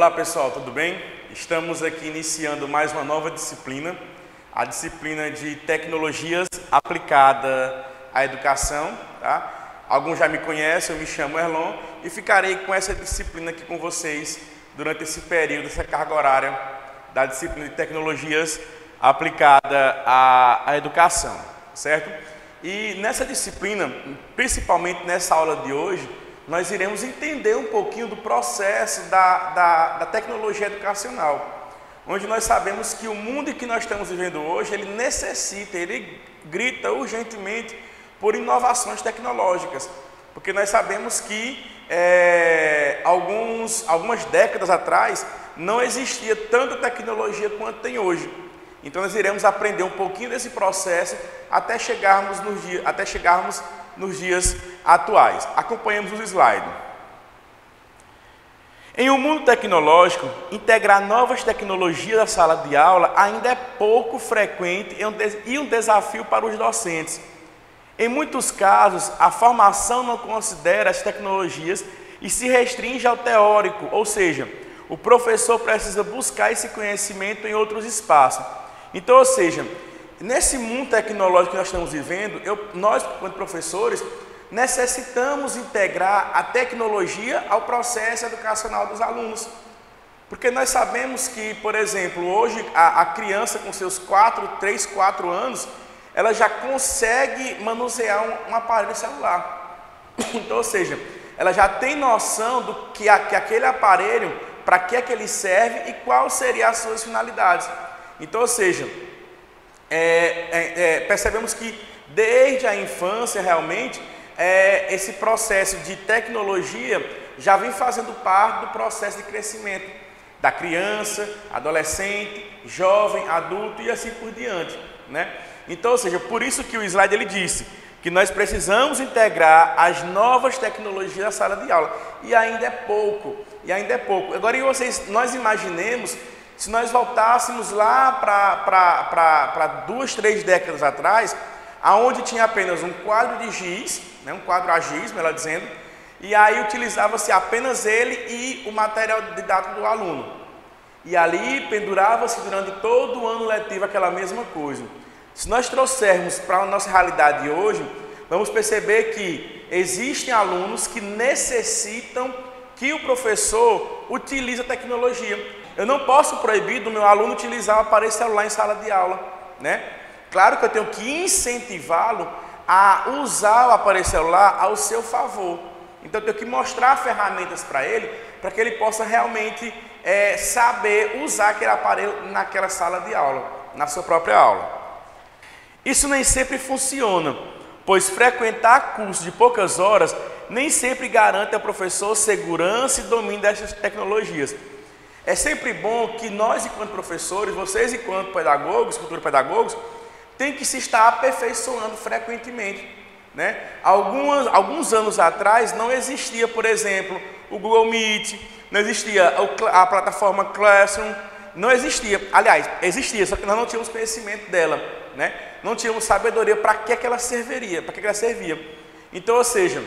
Olá pessoal, tudo bem? Estamos aqui iniciando mais uma nova disciplina, a disciplina de Tecnologias Aplicada à Educação, tá? Alguns já me conhecem, eu me chamo Erlon e ficarei com essa disciplina aqui com vocês durante esse período, essa carga horária da disciplina de Tecnologias Aplicada à Educação, certo? E nessa disciplina, principalmente nessa aula de hoje, nós iremos entender um pouquinho do processo da tecnologia educacional, onde nós sabemos que o mundo em que nós estamos vivendo hoje, ele grita urgentemente por inovações tecnológicas, porque nós sabemos que algumas décadas atrás não existia tanta tecnologia quanto tem hoje. Então nós iremos aprender um pouquinho desse processo até chegarmos nos dias atuais. Acompanhemos os slides. Em um mundo tecnológico, integrar novas tecnologias à sala de aula ainda é pouco frequente e um desafio para os docentes. Em muitos casos, a formação não considera as tecnologias e se restringe ao teórico, ou seja, o professor precisa buscar esse conhecimento em outros espaços. Então, ou seja, nesse mundo tecnológico que nós estamos vivendo, nós, como professores, necessitamos integrar a tecnologia ao processo educacional dos alunos. Porque nós sabemos que, por exemplo, hoje a criança com seus 3, 4 anos, ela já consegue manusear um aparelho celular. Então, ou seja, ela já tem noção do que aquele aparelho, para que é que ele serve e quais seriam as suas finalidades. Então, ou seja, percebemos que desde a infância realmente esse processo de tecnologia já vem fazendo parte do processo de crescimento da criança, adolescente, jovem, adulto e assim por diante, né? Então, ou seja, por isso que o slide ele disse que nós precisamos integrar as novas tecnologias à sala de aula, e ainda é pouco. Agora, nós imaginemos se nós voltássemos lá para 2, 3 décadas atrás, aonde tinha apenas um quadro de giz, né, um quadro a giz, melhor dizendo, e aí utilizava-se apenas ele e o material didático do aluno. E ali pendurava-se durante todo o ano letivo aquela mesma coisa. Se nós trouxermos para a nossa realidade hoje, vamos perceber que existem alunos que necessitam que o professor utilize a tecnologia. Eu não posso proibir do meu aluno utilizar o aparelho celular em sala de aula, né? Claro que eu tenho que incentivá-lo a usar o aparelho celular ao seu favor. Então eu tenho que mostrar ferramentas para que ele possa realmente saber usar aquele aparelho naquela sala de aula, na sua própria aula. Isso nem sempre funciona, pois frequentar cursos de poucas horas nem sempre garante ao professor segurança e domínio dessas tecnologias. É sempre bom que nós, enquanto professores, vocês, enquanto pedagogos, futuros pedagogos, tem que se estar aperfeiçoando frequentemente, né? Alguns anos atrás não existia, por exemplo, o Google Meet, não existia a plataforma Classroom, não existia. Aliás, existia, só que nós não tínhamos conhecimento dela, né? Não tínhamos sabedoria para que ela servia, Então, ou seja,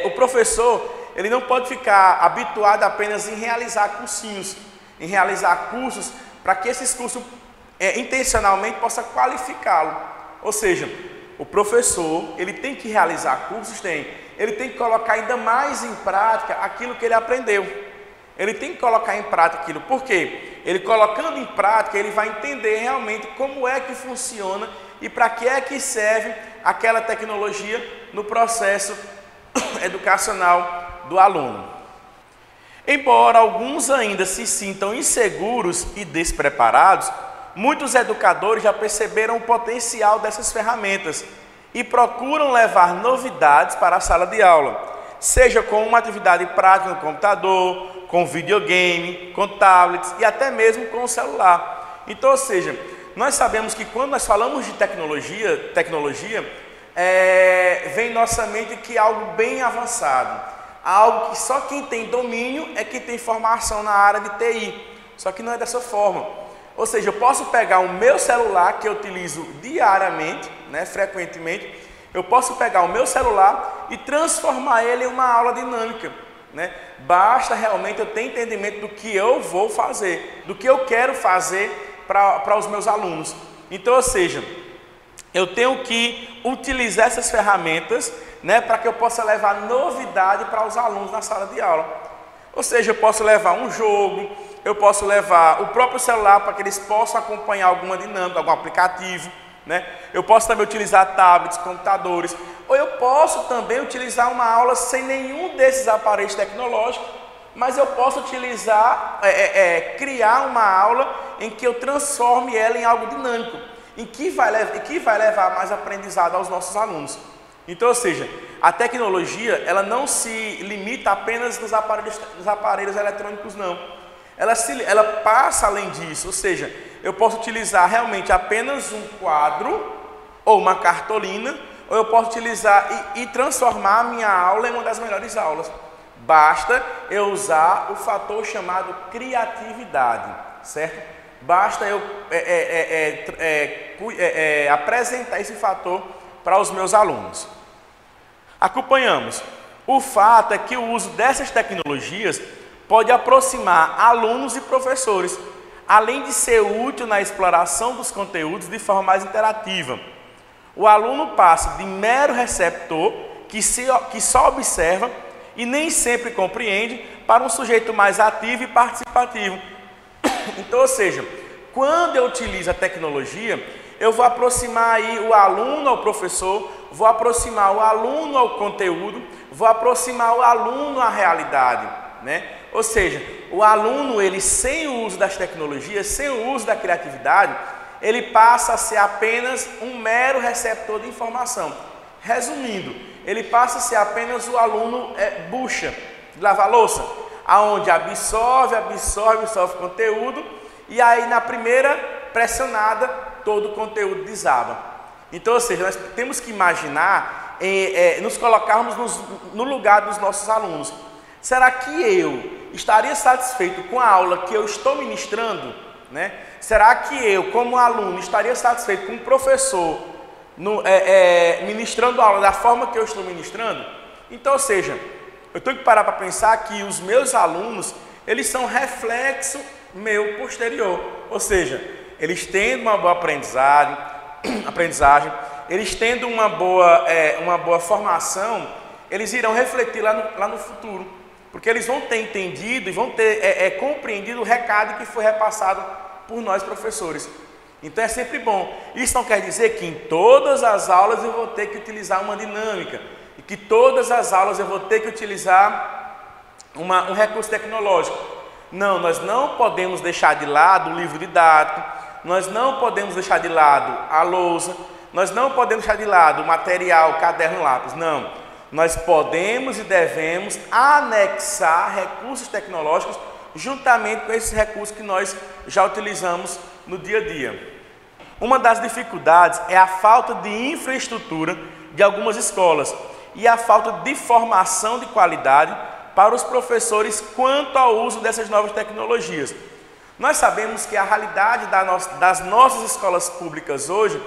o professor ele não pode ficar habituado apenas em realizar cursinhos, em realizar cursos, para que esses cursos intencionalmente possa qualificá-lo. Ou seja, o professor ele tem que realizar cursos, ele tem que colocar ainda mais em prática aquilo que ele aprendeu. Ele tem que colocar em prática aquilo. Por quê? Ele colocando em prática, ele vai entender realmente como é que funciona e para que é que serve aquela tecnologia no processo educacional do aluno. Embora alguns ainda se sintam inseguros e despreparados, muitos educadores já perceberam o potencial dessas ferramentas e procuram levar novidades para a sala de aula, seja com uma atividade prática no computador, com videogame, com tablets e até mesmo com o celular. Então, ou seja, nós sabemos que quando nós falamos de tecnologia vem em nossa mente que é algo bem avançado, algo que só quem tem domínio é quem tem formação na área de TI, só que não é dessa forma. Ou seja, eu posso pegar o meu celular que eu utilizo diariamente, né, frequentemente, eu posso pegar o meu celular e transformar ele em uma aula dinâmica. né? Basta realmente eu ter entendimento do que eu vou fazer, do que eu quero fazer para os meus alunos. Então, ou seja, eu tenho que utilizar essas ferramentas, né, para que eu possa levar novidade para os alunos na sala de aula. Ou seja, eu posso levar um jogo, eu posso levar o próprio celular para que eles possam acompanhar alguma dinâmica, algum aplicativo, né? Eu posso também utilizar tablets, computadores, ou eu posso também utilizar uma aula sem nenhum desses aparelhos tecnológicos, mas eu posso utilizar, criar uma aula em que eu transforme ela em algo dinâmico, em que vai levar mais aprendizado aos nossos alunos. Então, ou seja, a tecnologia, ela não se limita apenas nos aparelhos eletrônicos, não. Ela passa além disso, ou seja, eu posso utilizar realmente apenas um quadro ou uma cartolina, ou eu posso utilizar e transformar a minha aula em uma das melhores aulas. Basta eu usar o fator chamado criatividade, certo? Basta eu apresentar esse fator para os meus alunos. Acompanhamos. O fato é que o uso dessas tecnologias pode aproximar alunos e professores, além de ser útil na exploração dos conteúdos de forma mais interativa. O aluno passa de mero receptor, que só observa e nem sempre compreende, para um sujeito mais ativo e participativo. Então, ou seja, quando eu utilizo a tecnologia, eu vou aproximar aí o aluno ao professor, vou aproximar o aluno ao conteúdo, vou aproximar o aluno à realidade, né? Ou seja, o aluno, ele sem o uso das tecnologias, sem o uso da criatividade, ele passa a ser apenas um mero receptor de informação. Resumindo, ele passa a ser apenas o aluno bucha, de lavar louça, aonde absorve conteúdo, e aí na primeira pressionada, todo o conteúdo desaba. Então, ou seja, nós temos que imaginar, nos colocarmos no lugar dos nossos alunos. Será que eu estaria satisfeito com a aula que eu estou ministrando, né? Será que eu, como aluno, estaria satisfeito com o professor ministrando a aula da forma que eu estou ministrando? Então, ou seja, eu tenho que parar para pensar que os meus alunos, eles são reflexo meu posterior. Ou seja, eles tendo uma boa aprendizagem, eles tendo uma boa formação, eles irão refletir lá no futuro, porque eles vão ter entendido e vão ter compreendido o recado que foi repassado por nós professores. Então é sempre bom. Isso não quer dizer que em todas as aulas eu vou ter que utilizar uma dinâmica, e que todas as aulas eu vou ter que utilizar um recurso tecnológico. Não, nós não podemos deixar de lado o livro didático, nós não podemos deixar de lado a lousa, nós não podemos deixar de lado o material, o caderno, o lápis. Não, nós podemos e devemos anexar recursos tecnológicos juntamente com esses recursos que nós já utilizamos no dia a dia. Uma das dificuldades é a falta de infraestrutura de algumas escolas e a falta de formação de qualidade para os professores quanto ao uso dessas novas tecnologias. Nós sabemos que a realidade das nossas escolas públicas hoje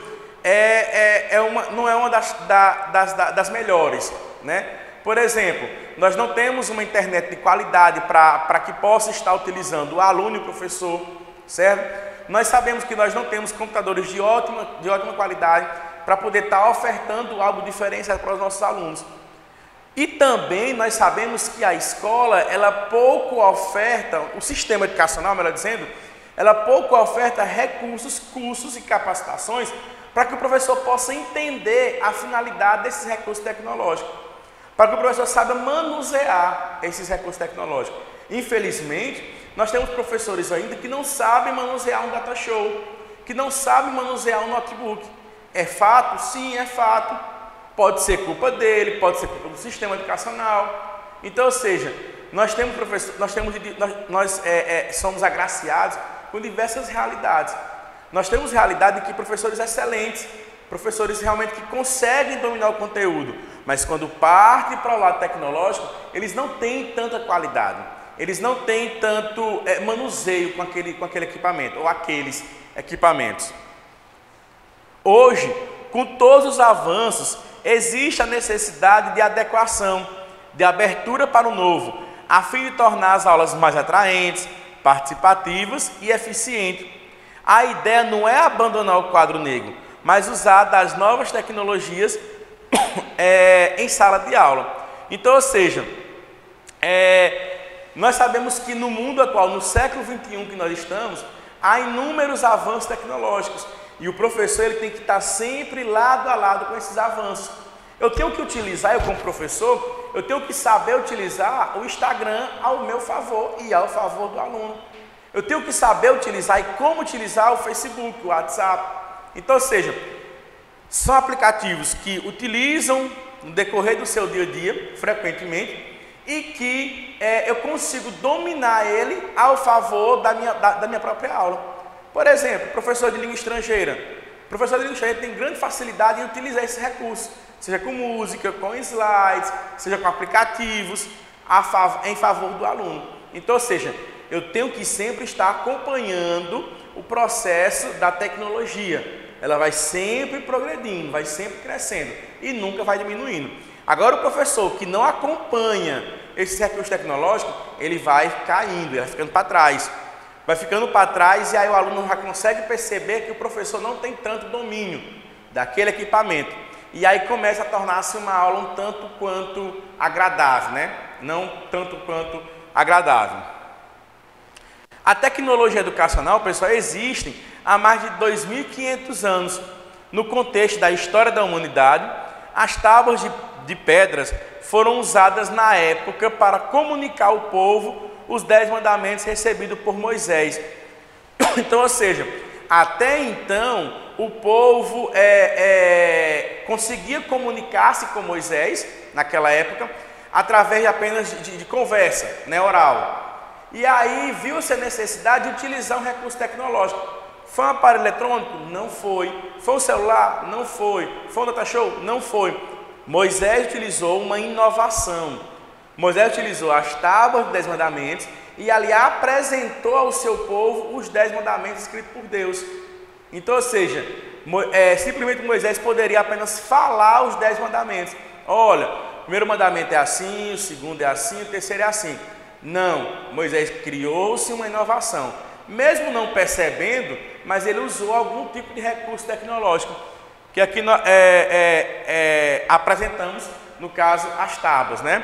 não é uma das melhores, né? Por exemplo, nós não temos uma internet de qualidade para que possa estar utilizando o aluno e o professor, certo? Nós sabemos que nós não temos computadores de ótima qualidade para poder estar ofertando algo diferenciado para os nossos alunos. E também nós sabemos que a escola, ela pouco oferta, o sistema educacional, melhor dizendo, ela pouco oferta recursos, cursos e capacitações para que o professor possa entender a finalidade desses recursos tecnológicos, para que o professor saiba manusear esses recursos tecnológicos. Infelizmente, nós temos professores ainda que não sabem manusear um data show, que não sabem manusear um notebook. É fato? Sim, é fato. Pode ser culpa dele, pode ser culpa do sistema educacional. Então, ou seja, nós somos agraciados com diversas realidades. Nós temos realidade de que professores excelentes, professores realmente que conseguem dominar o conteúdo, mas quando parte para o lado tecnológico, eles não têm tanta qualidade, eles não têm tanto manuseio com aquele equipamento ou aqueles equipamentos. Hoje, com todos os avanços, existe a necessidade de adequação, de abertura para o novo, a fim de tornar as aulas mais atraentes, participativas e eficientes. A ideia não é abandonar o quadro negro, mas usar das novas tecnologias em sala de aula. Então, ou seja, nós sabemos que no mundo atual, no século XXI que nós estamos, há inúmeros avanços tecnológicos e o professor ele tem que estar sempre lado a lado com esses avanços. Eu tenho que utilizar, eu como professor, eu tenho que saber utilizar o Instagram ao meu favor e ao favor do aluno. Eu tenho que saber utilizar e como utilizar o Facebook, o WhatsApp. Então, ou seja, são aplicativos que utilizam no decorrer do seu dia a dia, frequentemente, e que eu consigo dominar ele ao favor da minha própria aula. Por exemplo, professor de língua estrangeira. O professor de língua estrangeira tem grande facilidade em utilizar esse recurso, seja com música, com slides, seja com aplicativos, em favor do aluno. Então, ou seja, eu tenho que sempre estar acompanhando o processo da tecnologia. Ela vai sempre progredindo, vai sempre crescendo e nunca vai diminuindo. Agora, o professor que não acompanha esse recurso tecnológico, ele vai caindo, ele vai ficando para trás. Vai ficando para trás e aí o aluno já consegue perceber que o professor não tem tanto domínio daquele equipamento. E aí começa a tornar-se uma aula um tanto quanto agradável, né? Não tanto quanto agradável. A tecnologia educacional, pessoal, existe há mais de 2.500 anos. No contexto da história da humanidade, as tábuas de pedras foram usadas na época para comunicar ao povo os 10 mandamentos recebidos por Moisés. Então, ou seja, até então o povo conseguia comunicar-se com Moisés, naquela época, através apenas de conversa, né, oral. E aí viu-se a necessidade de utilizar um recurso tecnológico. Foi um aparelho eletrônico? Não foi. Foi um celular? Não foi. Foi um data show? Não foi. Moisés utilizou uma inovação. Moisés utilizou as tábuas dos 10 mandamentos e ali apresentou ao seu povo os 10 mandamentos escritos por Deus. Então, ou seja, simplesmente Moisés poderia apenas falar os 10 mandamentos. Olha, o primeiro mandamento é assim, o segundo é assim, o terceiro é assim. Não, Moisés criou-se uma inovação. Mesmo não percebendo, mas ele usou algum tipo de recurso tecnológico, que aqui nós apresentamos, no caso, as tábuas, né?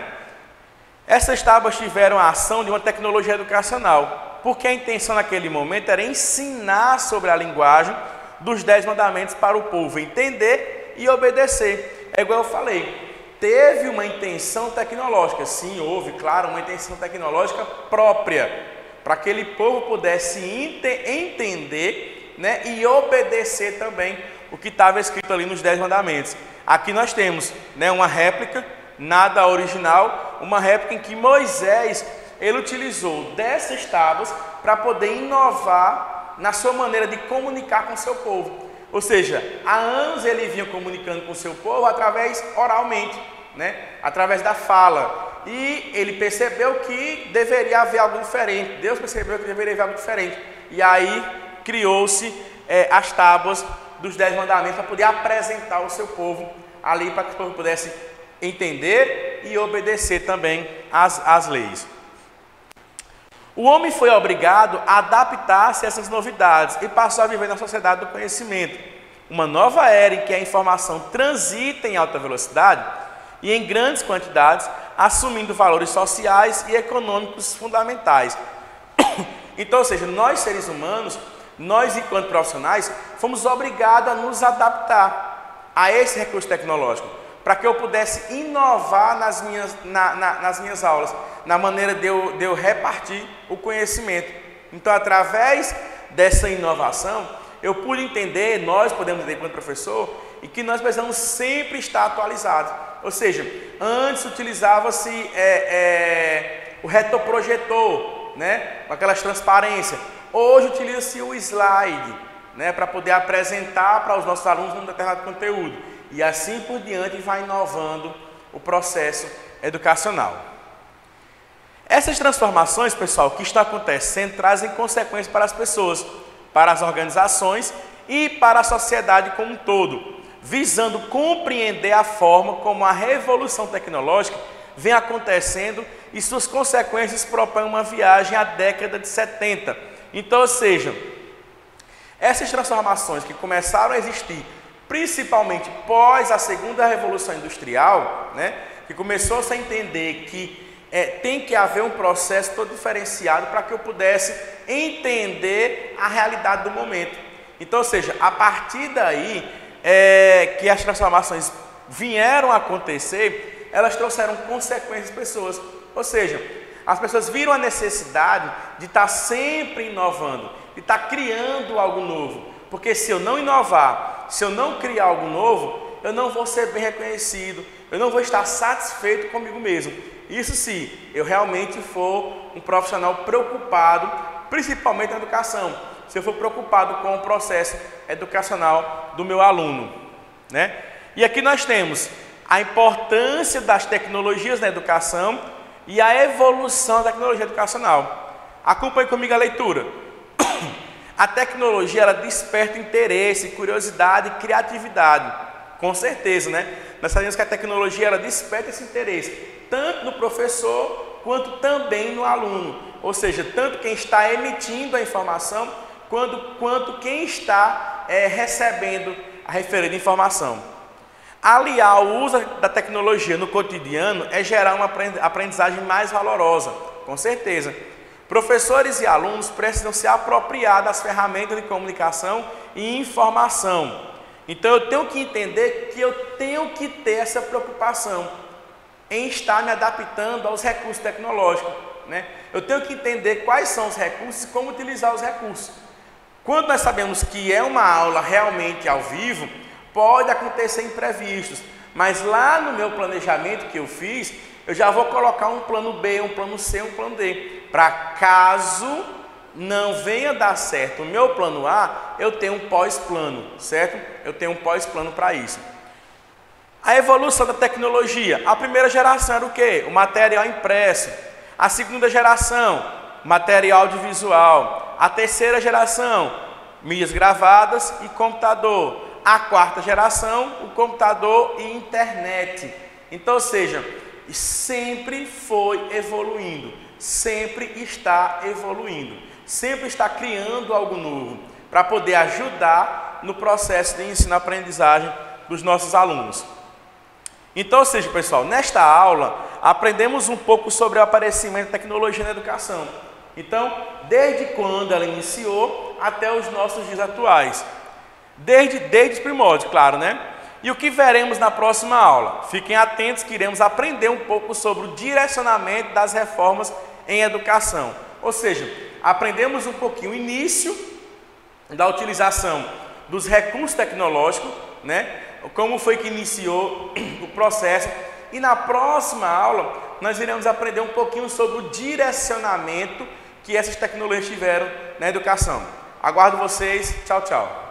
Essas tábuas tiveram a ação de uma tecnologia educacional, porque a intenção naquele momento era ensinar sobre a linguagem dos 10 mandamentos para o povo entender e obedecer. É igual eu falei, teve uma intenção tecnológica, sim, houve, claro, uma intenção tecnológica própria, para que aquele povo pudesse entender, né, e obedecer também o que estava escrito ali nos 10 mandamentos. Aqui nós temos, né, uma réplica, nada original, uma réplica em que Moisés ele utilizou dessas tábuas para poder inovar na sua maneira de comunicar com o seu povo. Ou seja, há anos ele vinha comunicando com o seu povo oralmente, né, através da fala. E ele percebeu que deveria haver algo diferente. Deus percebeu que deveria haver algo diferente. E aí criou-se as tábuas dos 10 mandamentos para poder apresentar ao seu povo ali, para que o povo pudesse entender e obedecer também às leis. O homem foi obrigado a adaptar-se a essas novidades e passou a viver na sociedade do conhecimento. Uma nova era em que a informação transita em alta velocidade e em grandes quantidades, assumindo valores sociais e econômicos fundamentais. Então, ou seja, nós seres humanos, nós enquanto profissionais, fomos obrigados a nos adaptar a esse recurso tecnológico, para que eu pudesse inovar nas minhas aulas, na maneira de eu repartir o conhecimento. Então, através dessa inovação, eu pude entender, nós podemos entender enquanto professor, e que nós precisamos sempre estar atualizados. Ou seja, antes utilizava-se o retroprojetor, né, com aquelas transparências. Hoje utiliza-se o slide, né, para poder apresentar para os nossos alunos um determinado conteúdo. E assim por diante vai inovando o processo educacional. Essas transformações, pessoal, que estão acontecendo, trazem consequências para as pessoas, para as organizações e para a sociedade como um todo, visando compreender a forma como a revolução tecnológica vem acontecendo e suas consequências propõem uma viagem à década de 70. Então, ou seja, essas transformações que começaram a existir, principalmente pós a segunda Revolução Industrial, né, que começou-se a entender que tem que haver um processo todo diferenciado para que eu pudesse entender a realidade do momento. Então, ou seja, a partir daí que as transformações vieram a acontecer, elas trouxeram consequências às pessoas. Ou seja, as pessoas viram a necessidade de estar sempre inovando, de estar criando algo novo. Porque se eu não inovar, se eu não criar algo novo, eu não vou ser bem reconhecido, eu não vou estar satisfeito comigo mesmo. Isso se eu realmente for um profissional preocupado, principalmente na educação, se eu for preocupado com o processo educacional do meu aluno, né? E aqui nós temos a importância das tecnologias na educação e a evolução da tecnologia educacional. Acompanhe comigo a leitura. A tecnologia, ela desperta interesse, curiosidade e criatividade. Com certeza, né? Nós sabemos que a tecnologia, ela desperta esse interesse, tanto no professor, quanto também no aluno. Ou seja, tanto quem está emitindo a informação, quanto quem está recebendo a referida informação. Aliar o uso da tecnologia no cotidiano é gerar uma aprendizagem mais valorosa, com certeza. Professores e alunos precisam se apropriar das ferramentas de comunicação e informação. Então eu tenho que entender que eu tenho que ter essa preocupação em estar me adaptando aos recursos tecnológicos, né? Eu tenho que entender quais são os recursos e como utilizar os recursos. Quando nós sabemos que é uma aula realmente ao vivo, pode acontecer imprevistos, mas lá no meu planejamento que eu fiz, eu já vou colocar um plano B, um plano C, um plano D, para caso não venha dar certo o meu plano A, eu tenho um pós-plano, certo? Eu tenho um pós-plano para isso. A evolução da tecnologia. A primeira geração era o quê? O material impresso. A segunda geração, material audiovisual. A terceira geração, mídias gravadas e computador. A quarta geração, o computador e internet. Então, ou seja, sempre foi evoluindo, sempre está evoluindo. Sempre está criando algo novo para poder ajudar no processo de ensino-aprendizagem dos nossos alunos. Então, ou seja, pessoal, nesta aula aprendemos um pouco sobre o aparecimento da tecnologia na educação. Então, desde quando ela iniciou até os nossos dias atuais. Desde os primórdios, claro, né? E o que veremos na próxima aula? Fiquem atentos que iremos aprender um pouco sobre o direcionamento das reformas em educação. Ou seja, aprendemos um pouquinho o início da utilização dos recursos tecnológicos, né? Como foi que iniciou o processo. E na próxima aula, nós iremos aprender um pouquinho sobre o direcionamento que essas tecnologias tiveram na educação. Aguardo vocês. Tchau, tchau.